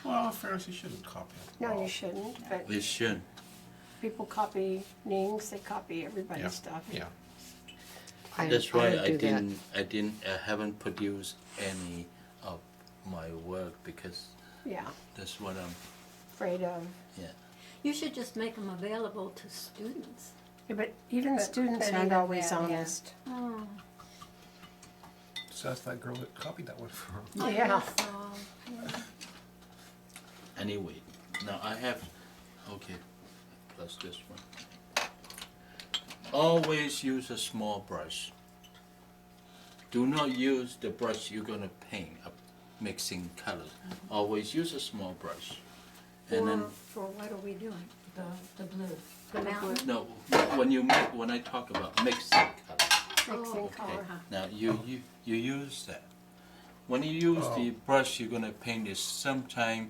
Well, Pharisee shouldn't copy it. No, you shouldn't, but We should. people copy Ning's, they copy everybody's Yeah. stuff. Yeah. That's why would do that. I haven't produced any of my work because Yeah, that's what I'm. afraid of. Yeah. You should just make them available to students. Yeah, but even students but aren't even always then, yeah. honest. Oh, So that's that girl that copied that one for her. I Yeah. guess so. Anyway, now I have. Okay, plus this one. Always use a small brush. Do not use the brush you're gonna paint up, mixing colors. Always use a small brush. And then For what are we doing? The blue? The blue. mountain? no, when I talk about mixing colors. Mixing okay. color. Now you use that. When you use the brush you're gonna paint is sometime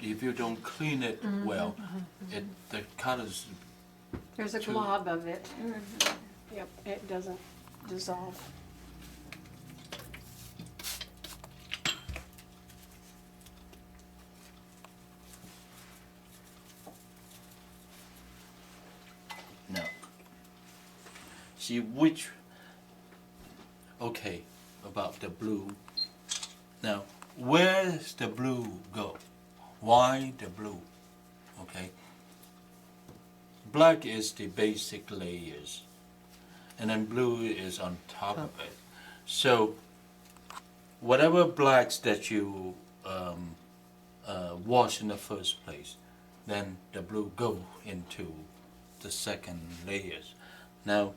if you don't clean it well, the colors. There's a glob of it. Yep, it doesn't dissolve. No. See which. Okay, about the blue. Now, where does the blue go? Why the blue? Okay. Black is the basic layers, and then blue is on top of it. So, whatever blacks that you wash in the first place, then the blue go into the second layers. Now,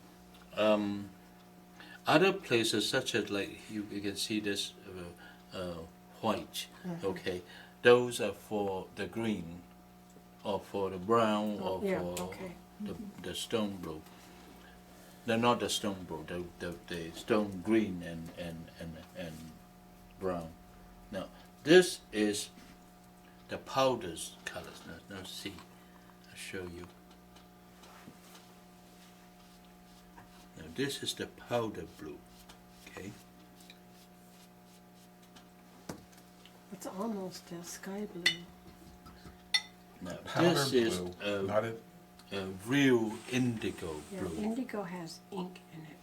other places such as like you can see this white, okay, those are for the green, or for the brown, or Yeah, for okay. the stone blue. They're not the stone blue, the stone green and brown. Now, this is the powders colors. Now see, I'll show you. Now this is the powder blue, okay? It's almost a sky blue. Now Powder this is blue, not a, a real indigo Yeah, blue. indigo has ink in it.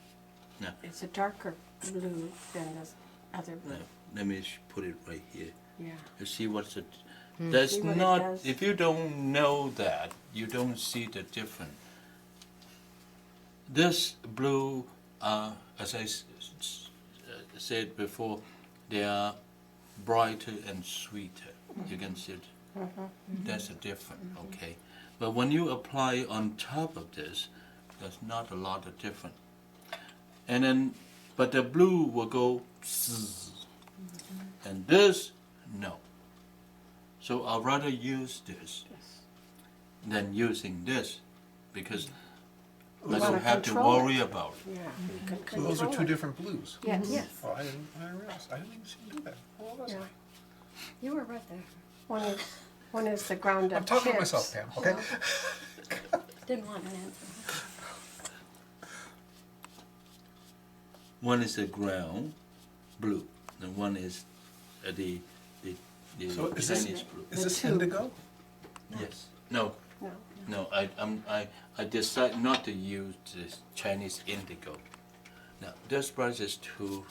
No. It's a darker blue than the other blue. Now, let me put it right here. Yeah. You see what's it? That's See what it not. does? If you don't know that, you don't see the difference. This blue, as I said before, they are brighter and sweeter. You can see it. That's a difference, okay? But when you apply on top of this, there's not a lot of difference. And then, but the blue will go zzz, and this, no. So I'd rather use this than using this, because I You don't wanna have to control it. worry about it. Yeah. You can so those are control two it. different blues. Yes. Yes, Oh, I didn't realize. I didn't even see you do that. What was Yeah. it? you were right there. One is the ground up I'm talking to chips. myself, Pam, okay? Didn't want an answer. One is the ground blue, and one is the So is this, Chinese blue. is this two. indigo? Yes. No. No. No. I decided not to use this Chinese indigo. Now this brush is too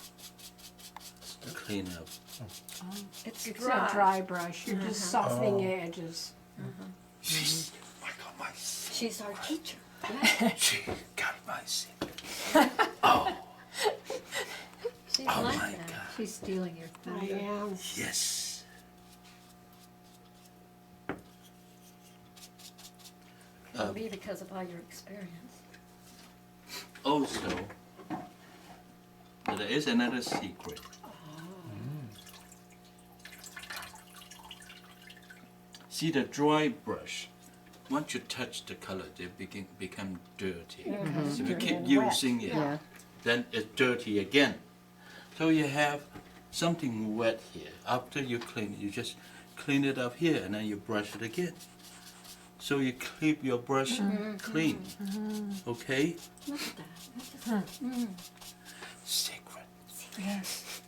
clean up. It's It's a dry brush. You're just softening Oh. the edges. She's I got my secret. She's our teacher. She got my secret. Oh, She's oh like my that. God. She's stealing your I thunder. am. Yes. It'll be because of all your experience. Also, there is another secret. See the dry brush, once you touch the color, they become dirty. So if you keep And wet. using it, Yeah. then it's dirty again. So you have something wet here. After you clean it, you just clean it up here and then you brush it again. So you keep your brush clean. Okay? Look at that. That's just, Secret. Yes.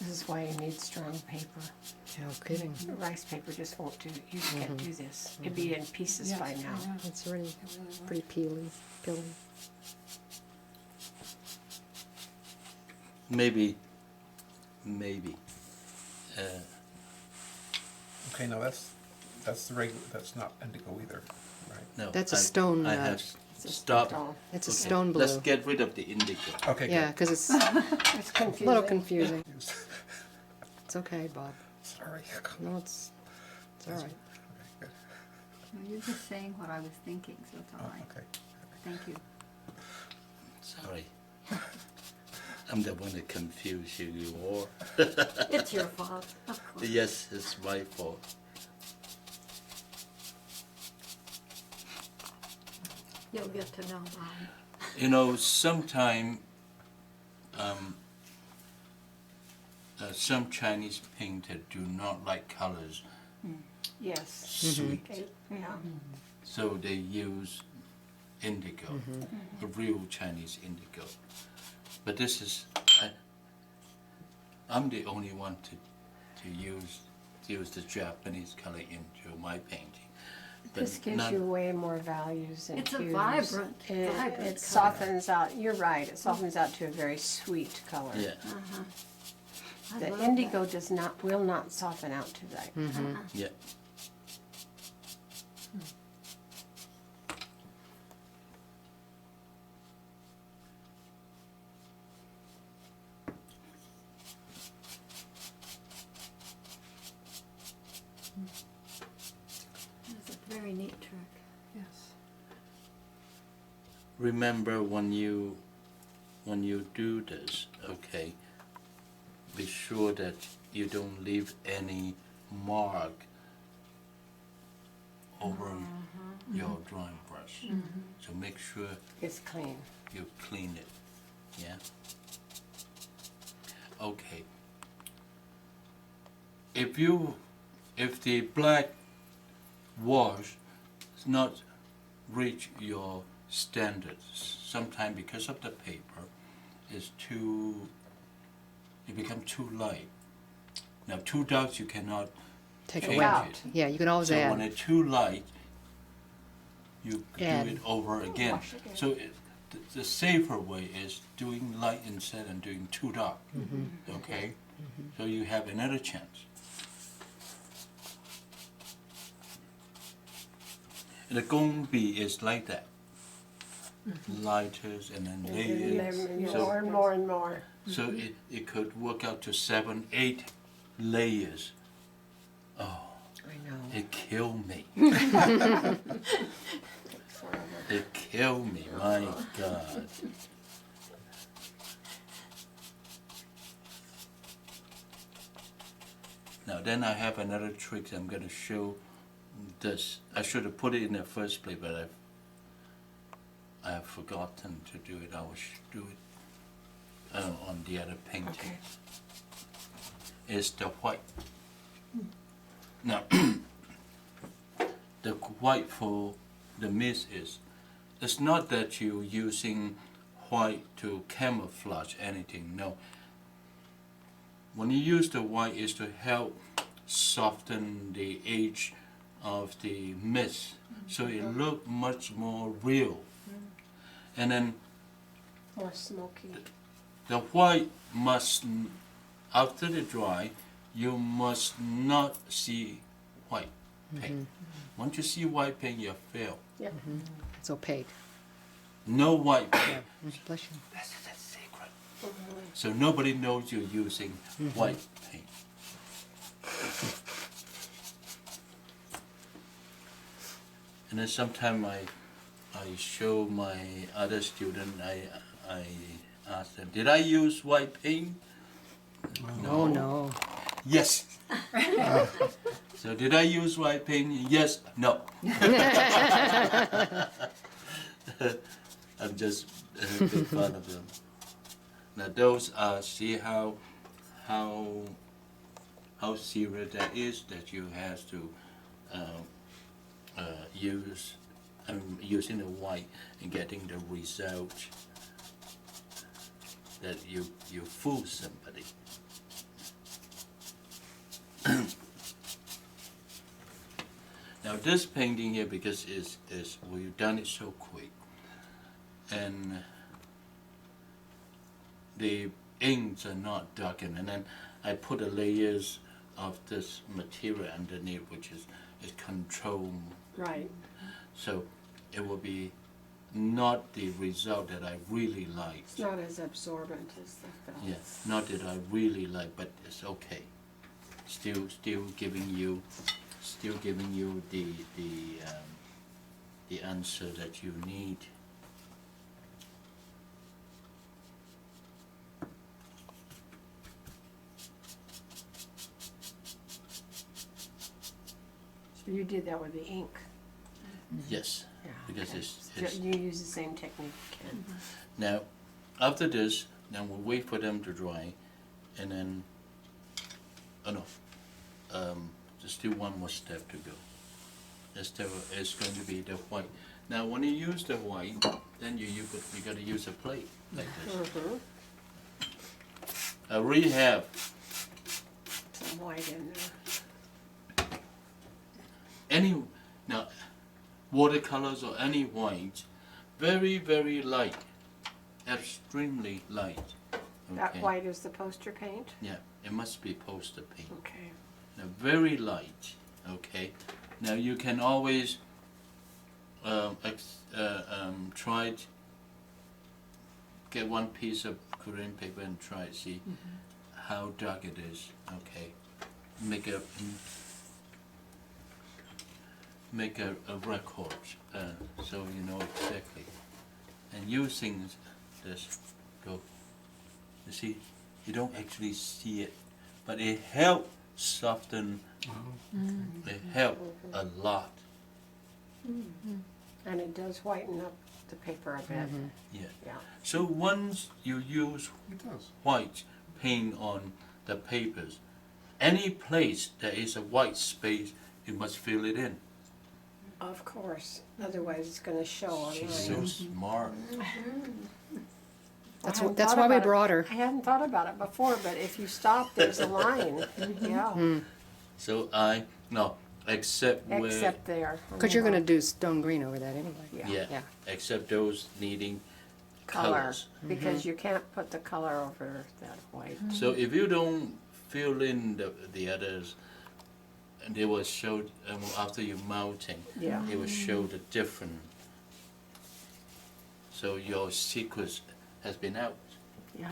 This is why you need strong paper. No kidding. Rice paper just won't do, you can't do this. It'd be in pieces by now. It's really pretty pilly. Maybe. Okay, now that's the regular, that's not indigo either, right? No. That's a stone, I have stopped. stone. It's a Okay, stone blue. Let's get rid of the indigo. Okay, Yeah, good. because it's It's a confusing. little confusing. It's okay, Bob. Sorry. No, it's all right. Okay, good. No, you're just saying what I was thinking, so it's all Oh, right. okay. Thank you. Sorry. I'm the one that confused you all. It's your fault, of course. Yes, it's my fault. You'll get to know Bob. You know, sometimes some Chinese painters do not like colors Yes. sweet, Yeah. so they use indigo, a real Chinese indigo. But this is, I'm the only one to use the Japanese color into my painting. But This gives not- you way more values and It's a hues. vibrant It color. softens out, you're right, it softens out to a very sweet color. Yeah, I The love indigo will not soften out to that. yeah. It's a very neat trick. Yes. Remember when you do this, okay, be sure that you don't leave any mark over your drawing brush. So make sure It's clean. you clean it, yeah? Okay. If the black wash does not reach your standards, sometimes because of the paper, it becomes too light. Now, too dark you cannot Take change away. out. it. Yeah, you can always So add. when it's too light, you Add. do it over again. Wash again. So the safer way is doing light instead of doing too dark. Okay? So you have another chance. And the gongbi is like that. Lighters and then layers. More and more and more. So it could work out to 7, 8 layers. Oh, I know. it killed me. It killed me, my God. Now then I have another trick I'm going to show this. I should have put it in the first place, but I have forgotten to do it. I will do it on the other painting. Okay. Is the white. Now, the white for the mist is, it's not that you're using white to camouflage anything, no. When you use the white, is to help soften the edge of the mist, so it look much more real. And then More smoky. the white must, after the dry, you must not see white paint. Once you see white paint, you fail. Yep. It's opaque. No white paint. Yeah. Bless you. That's the secret. So nobody knows you're using white paint. And then sometime I show my other student, I ask them, did I use white paint? Oh, no. Yes. So did I use white paint? Yes. No. I'm just making fun of them. Now those are, see how serious that is, that you have to use, using the white and getting the result that you fool somebody. Now this painting here, because we've done it so quick, and the inks are not darkened, and then I put the layers of this material underneath, which is controlled. Right. So it will be not the result that I really liked. It's not as absorbent as the film. Yeah, not that I really like, but it's okay. Still giving you the answer that you need. So you did that with the ink. Yes, Yeah. because okay. it's You use the same technique, Ken. now after this, then we'll wait for them to dry, and then there's still one more step to go. It's going to be the white. Now when you use the white, then you got to use a plate like this. Mm-hmm. I already have Some white in there. any now watercolors or any white, very very light, extremely light. That white is the poster paint? Yeah, it must be poster paint. Okay. Now very light. Okay. Now you can always try it. Get one piece of Korean paper and try to see how dark it is. Okay. Make a record so you know exactly. And using this, go. You see, you don't actually see it, but it helps soften. It helps a lot. And it does whiten up the paper a bit. Yeah. Yeah. So once you use It does. white paint on the papers, any place there is a white space, you must fill it in. Of course. Otherwise it's going to show on She's so smart. That's why we brought her. I hadn't thought about it before, but if you stop, there's a line. Yeah. So except where, Except there. Because you're going to do stone green over that anyway. yeah, Yeah. except those needing Color. colors. Because you can't put the color over that white. So if you don't fill in the others, and they will show after you melting, Yeah. it will show the different. So your secret has been out. Yeah.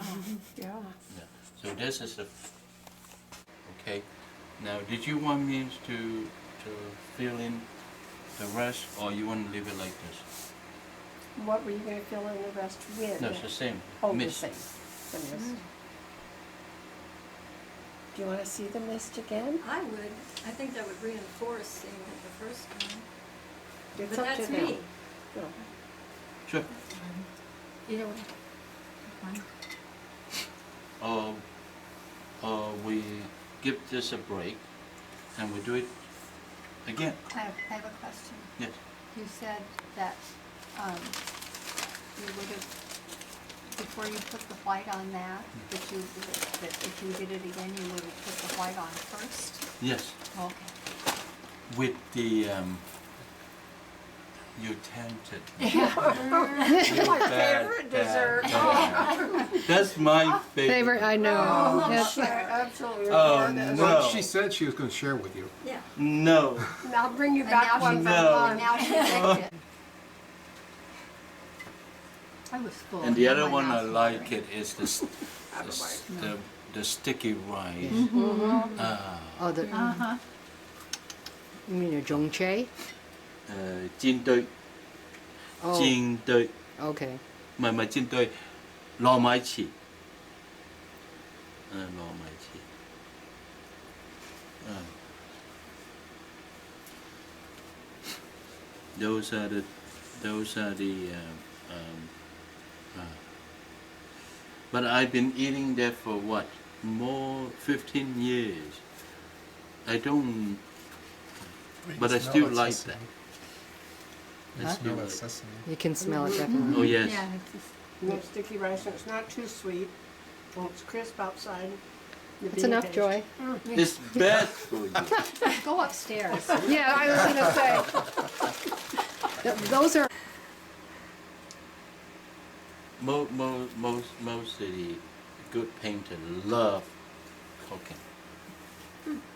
Yeah. Yeah. So this is the. Okay. Now, did you want me to fill in the rest, or you want to leave it like this? What were you going to fill in the rest with? No, it's the same. Oh, the Mist. same. The mist. Do you want to see the mist again? I would. I think that would reinforce seeing it the first time. It's But up that's to them. me. Yeah. Sure. Either way. Fine. We give this a break, and we do it again. I have a question. Yes. You said that you would have, before you put the white on that if you did it again, you would have put the white on first? Yes. Okay. With the you tempted. My favorite dessert. That's my favorite. Favorite, I know. Yes. I absolutely Oh, adore this. no. Well, she said she was going to share with you. Yeah. No. And I'll bring you And back now one she, from No. lunch. now she liked it. I was full. And the now other my one I mouth's like watering. it is the sticky rice. Ah, Oh, the, Uh-huh. you mean your jongchae? 煎堆 Oh, 煎堆 okay. 唔係煎堆，糯米糍。糯米糍。Those are the but I've been eating that for what? More 15 years. I don't, but I still like that. I still Smell that like. sesame. You can smell it definitely. Oh yes. Yeah, it's just, No sticky rice, and it's not too sweet. And it's crisp outside. The That's bean enough, paste. Joy. It's bad for you. Go upstairs. Yeah, I was gonna say. Those are, Most of the good painter love cooking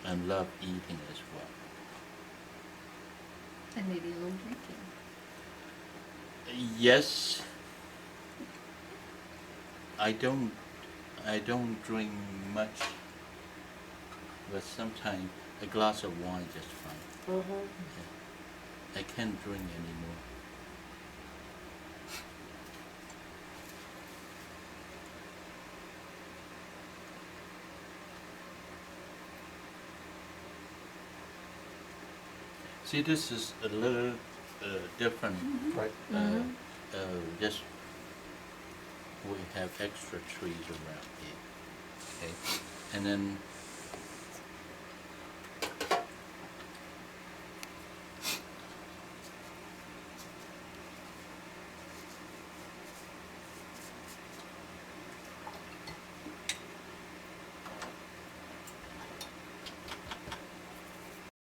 and love eating as well. And maybe a little drinking. Yes, I don't drink much, but sometimes a glass of wine just fine. I can't drink anymore. See, this is a little different. Right. Just we have extra trees around here, okay? And then